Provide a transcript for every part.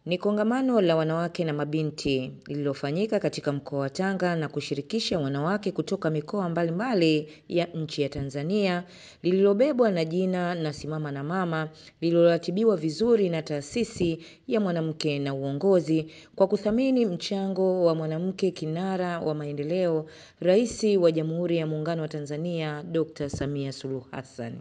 Ni kongamano la wanawake na mabinti lililofanyika katika mkoa wa Tanga na kushirikisha wanawake kutoka mikoa mbalimbali ya nchi ya Tanzania, lililobebwa na jina Nasimama na Mama, lililoratibiwa vizuri na Taasisi ya Mwanamke na Uongozi kwa kuthamini mchango wa mwanamke kinara wa maendeleo, Rais wa Jamhuri ya Muungano wa Tanzania Dr. Samia Suluhu Hassan.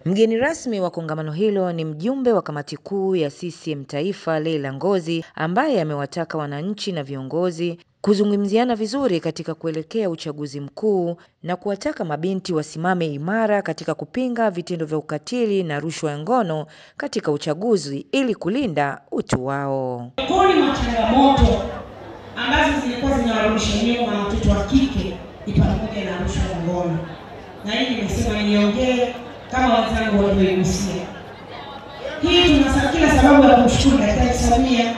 Mgeni rasmi wa kongamano hilo ni mjumbe wa kamati kuu ya CCM Taifa Leila Ngozi, ambaye amewataka wananchi na viongozi kuzungumziana vizuri katika kuelekea uchaguzi mkuu na kuwataka mabinti wasimame imara katika kupinga vitendo vya ukatili na rushwa ya ngono katika uchaguzi ili kulinda utu wao. Miongoni mwa changamoto ambazo zilikuwa zinawarudisha nyuma watoto wa kike ni pamoja na rushwa ya ngono. Na hii nimesema niongee kama wenzangu walivyoigusia. Hii tuna kila sababu ya kumshukuru Daktari Samia.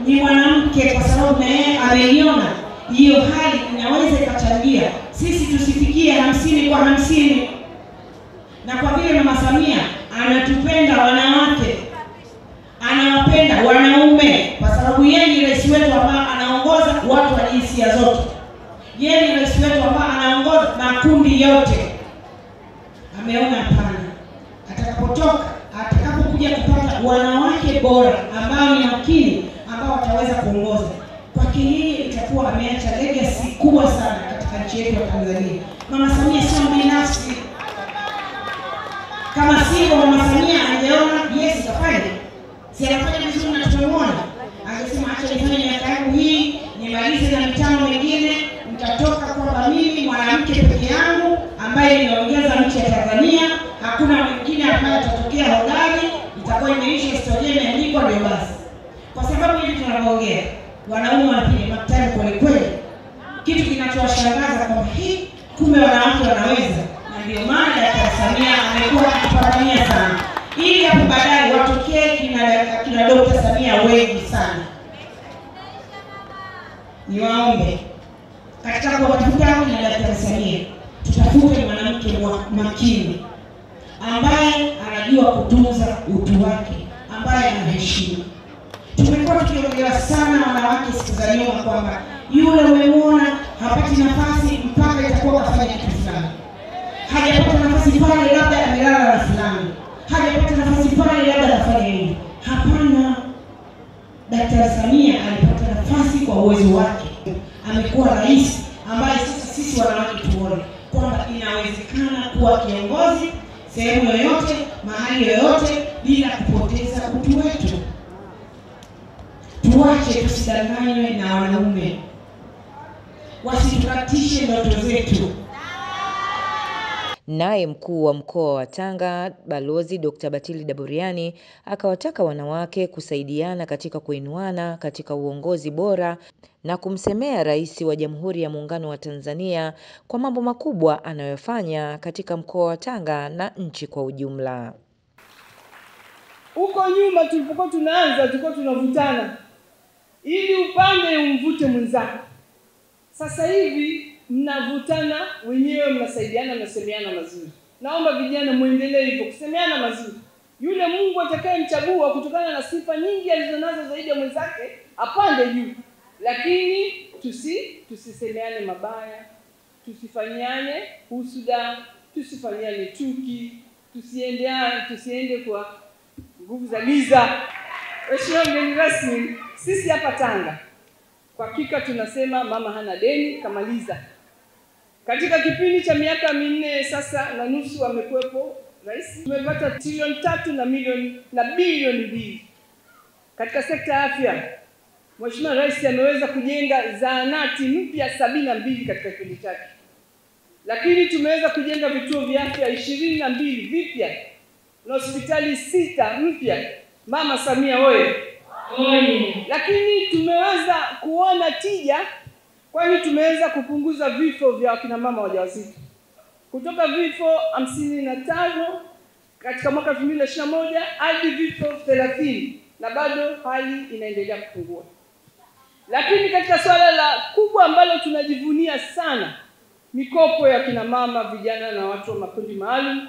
Ni mwanamke kwa sababu yeye ameiona hiyo hali inaweza ikachangia sisi tusifikie 50 kwa 50. Na kwa vile Mama Samia anatupenda wanawake, anawapenda wanaume, kwa sababu yeye ni rais wetu ambaye anaongoza watu wa jinsia zote. Yeye ni rais wetu ambaye anaongoza makundi yote. Ameona hapana, atakapokuja kupata wanawake bora ambao ni makini, ambao wataweza kuongoza, kwake yeye itakuwa ameacha legacy kubwa sana katika nchi yetu ya Tanzania. Mama Samia sio binafsi. Kama sio Mama Samia angeona yes kafanya, si anafanya vizuri na tumeona, angesema acha nifanye miaka yangu hii, nimalize na mitano mingine, nitatoka kwamba mimi mwanamke peke yangu ambaye nimeongeza nchi ya Tanzania, hakuna mwingine ambaye atatokea hodari, itakuwa imeisha, historia imeandikwa, ndio basi. Kwa sababu hivi tunaongea, wanaume wanapiga matani kweli kweli. Kitu kinachowashangaza kwamba hii kumbe wanawake wanaweza, na ndio maana Daktari Samia amekuwa akipambania sana ili hapo baadaye watokee kina Dr. Samia wengi sana. Niwaombe katika kuwatafuta na Daktari Samia, tutafute mwanamke makini ambaye anajua kutunza utu wake, ambaye anaheshimu. Tumekuwa tukiongea sana wanawake siku za nyuma kwamba yule umemwona hapati nafasi mpaka itakuwa kafanya kitu fulani. Hajapata nafasi pale labda amelala na fulani. Hajapata nafasi pale labda afanye hivi. Hapana. Daktari Samia alipata nafasi kwa uwezo wake. Amekuwa rais ambaye sisi wanawake tuone kwamba inawezekana kuwa kiongozi sehemu yoyote, mahali yoyote, bila kupoteza utu wetu. Tuache tusidanganywe na wanaume, wasitukatishe ndoto zetu. Naye mkuu wa mkoa wa Tanga, Balozi Dr. Batilda Buriani, akawataka wanawake kusaidiana katika kuinuana katika uongozi bora na kumsemea Rais wa Jamhuri ya Muungano wa Tanzania kwa mambo makubwa anayofanya katika mkoa wa Tanga na nchi kwa ujumla. Huko nyuma tulipokuwa tunaanza tulikuwa tunavutana ili upande umvute mwenzako. Sasa hivi mnavutana wenyewe, mnasaidiana, mnasemeana mazuri. Naomba vijana muendelee hivyo kusemeana mazuri. Yule Mungu atakayemchagua kutokana na sifa nyingi alizonazo zaidi ya mwenzake apande juu. Lakini tusisemeane mabaya, tusifanyane husuda, tusifanyane chuki, tusiende kwa nguvu za giza. Mheshimiwa mgeni rasmi, sisi hapa Tanga kwa hakika tunasema mama hana deni, kamaliza. Katika kipindi cha miaka 4 sasa na nusu amekuepo rais, tumepata trilioni 3 na bilioni 2 katika sekta ya afya. Mheshimiwa Rais ameweza kujenga zahanati mpya 72 katika kipindi chake. Lakini tumeweza kujenga vituo vya afya 22 vipya na hospitali 6 mpya. Mama Samia oye! Lakini tumeweza kuona tija, kwani tumeweza kupunguza vifo vya wakina mama wajawazito kutoka vifo 55 katika mwaka 2021 hadi vifo 30, na bado hali inaendelea kupungua. Lakini katika swala la kubwa ambalo tunajivunia sana, mikopo ya kina mama, vijana na watu wa makundi maalum,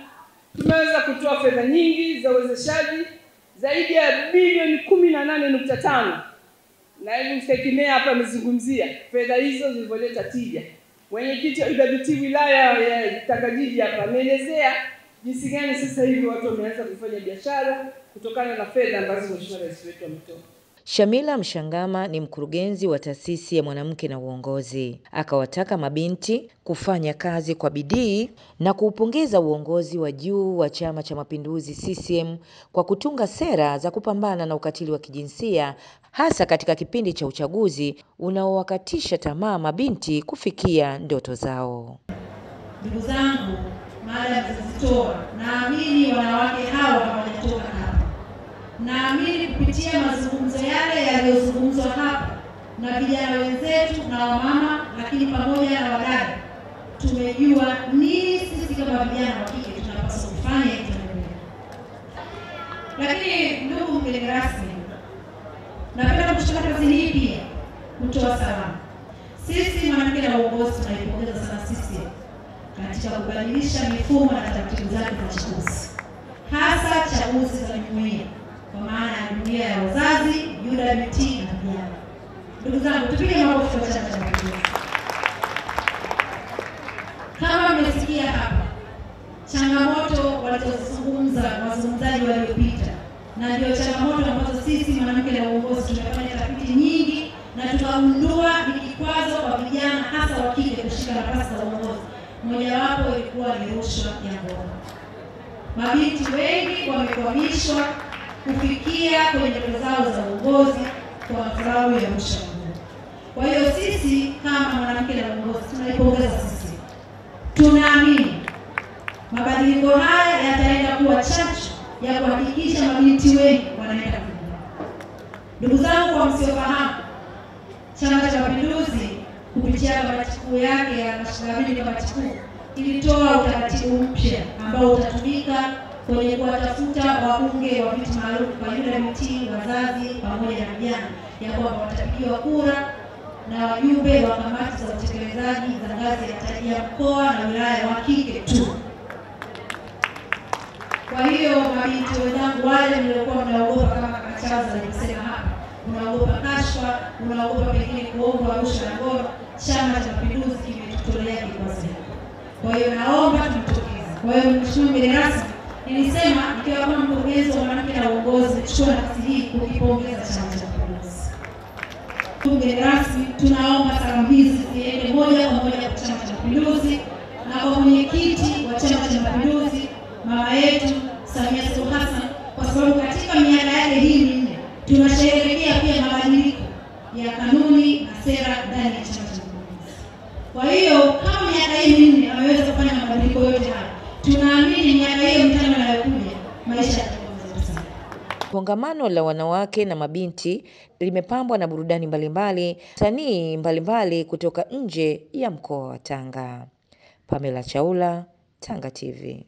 tumeweza kutoa fedha nyingi za uwezeshaji zaidi ya bilioni 18.5. Naibu Mstahiki Meya hapa amezungumzia fedha hizo zilivyoleta tija. Mwenyekiti wa UWT wilaya ya Tanga Jiji hapa ameelezea jinsi gani sasa hivi watu wameanza kufanya biashara kutokana na fedha ambazo Mheshimiwa Rais wetu ametoa. Shamila Mshangama ni mkurugenzi wa taasisi ya mwanamke na uongozi. Akawataka mabinti kufanya kazi kwa bidii na kuupongeza uongozi wa juu wa Chama cha Mapinduzi CCM kwa kutunga sera za kupambana na ukatili wa kijinsia, hasa katika kipindi cha uchaguzi unaowakatisha tamaa mabinti kufikia ndoto zao. Ndugu zangu, mada mzitoa, naamini wanawake hawa hawajatoka hapa. Naamini kupitia mazungumzo yale yaliyozungumzwa hapa na vijana wenzetu na wamama, lakini pamoja na wadada, tumejua nini sisi kama vijana wa kike tunapaswa kufanya ili tuendelee. Lakini ndugu mgeni rasmi, napenda kuchukua kazi hii pia kutoa salamu. Sisi mwanamke na uongozi tunaipongeza sana sisi katika kubadilisha mifumo na taratibu zake za chaguzi, hasa chaguzi za jumuiya, kwa maana ya jumuiya ya wazazi, UWT na vijana. Ndugu zangu, tupige makofi kwa Chama cha Mapinduzi. Kama mmesikia hapa changamoto walizozungumza wazungumzaji waliopita, na ndio changamoto ambazo sisi mwanamke na uongozi tumefanya tafiti nyingi na tukagundua ni kikwazo kwa vijana hasa wa kike kushika nafasi za uongozi. Mojawapo ilikuwa ni rushwa ya ngono. Mabinti wengi wamekwamishwa kufikia kwenye ndoto zao za uongozi kwa sababu ya rushwa ya ngono. Kwa hiyo sisi kama mwanamke na uongozi tunaipongeza sisi. Tunaamini mabadiliko haya yataenda kuwa chachu ya kuhakikisha mabinti wengi wanaenda kujiunga. Ndugu zangu, kwa msiofahamu, Chama cha Mapinduzi kupitia kamati kuu yake ya mashauri kamati kuu ilitoa utaratibu mpya ambao utatumika kwenye kuwatafuta wabunge wa viti maalum kwa UWT, wazazi pamoja na vijana, ya kwamba watapigiwa kura na wajumbe wa kamati za utekelezaji za ngazi ya mkoa na wilaya wa kike tu. Kwa hiyo mabinti wenzangu, wale mliokuwa mnaogopa kama Kakachaza alisema hapa, unaogopa kashfa, unaogopa pengine kuombwa rushwa ya ngono, Chama cha Mapinduzi kimetutolea kikwazo. Kwa hiyo naomba tumtokeze. Kwa hiyo Mheshimiwa mgeni rasmi, nilisema ikiwa kama mkurugenzi wa mwanamke na uongozi, nichukue nafasi hii kukipongeza Chama cha Mapinduzi. Mgeni rasmi, tunaomba salamu hizi ziende moja kwa moja kwa Chama cha Mapinduzi na kwa mwenyekiti wa Chama cha Mapinduzi mama yetu Samia Suluhu Hassan, kwa sababu katika miaka yake hii minne tunasherehekea pia mabadiliko ya kanuni na sera ndani ya Chama cha Mapinduzi. Kwa hiyo kama miaka hii minne ameweza kufanya mabadiliko yote haya, tunaamini miaka hiyo mitano inayokuja maisha yatakuwa mazuri sana. Kongamano la wanawake na mabinti limepambwa na burudani mbalimbali, wasanii mbalimbali kutoka nje ya mkoa wa Tanga. Pamela Chaula, Tanga TV.